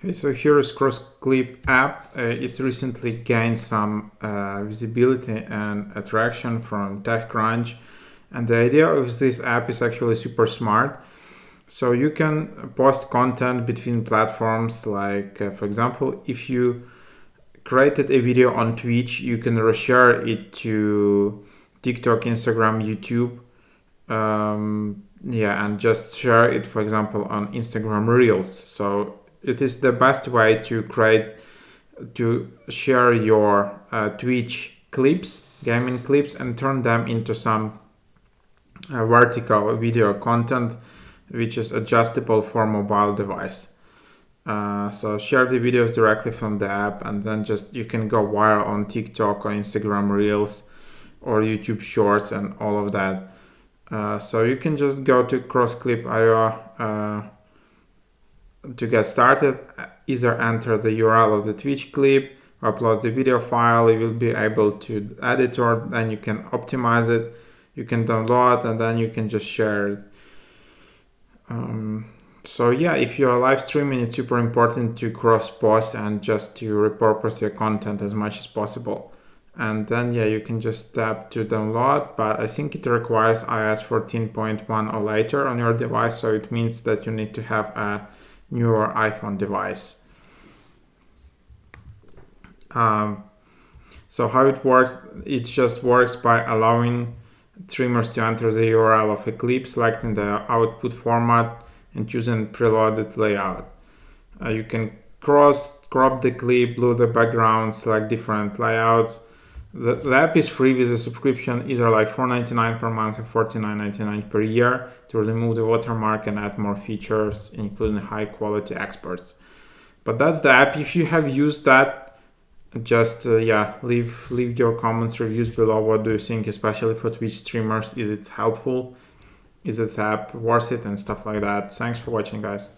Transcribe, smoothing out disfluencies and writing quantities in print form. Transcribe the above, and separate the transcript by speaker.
Speaker 1: Okay, so here is CrossClip app. It's recently gained some visibility and attraction from TechCrunch. And the idea of this app is actually super smart. So you can post content between platforms. Like, for example, if you created a video on Twitch, you can reshare it to TikTok, Instagram, YouTube. And just share it, for example, on Instagram Reels. So it is the best way to share your Twitch clips, gaming clips, and turn them into some vertical video content, which is adjustable for mobile device. So share the videos directly from the app, and then just you can go viral on TikTok or Instagram Reels or YouTube Shorts and all of that. So you can just go to CrossClip.io to get started. Either enter the URL of the Twitch clip, upload the video file. You will be able to edit, or then you can optimize it. You can download, and then you can just share it. So yeah, if you're live streaming, it's super important to cross post and just to repurpose your content as much as possible. And then yeah, you can just tap to download, but I think it requires iOS 14.1 or later on your device, so it means that you need to have a newer iPhone device. So how it works, it just works by allowing streamers to enter the URL of a clip, selecting the output format, and choosing preloaded layout. You can crop the clip, blur the background, select different layouts. The app is free with a subscription, either like $4.99 per month or $49.99 per year, to remove the watermark and add more features, including high quality exports. But that's the app. If you have used that, just leave your comments, reviews below. What do you think, especially for Twitch streamers? Is it helpful? Is this app worth it, and stuff like that? Thanks for watching, guys.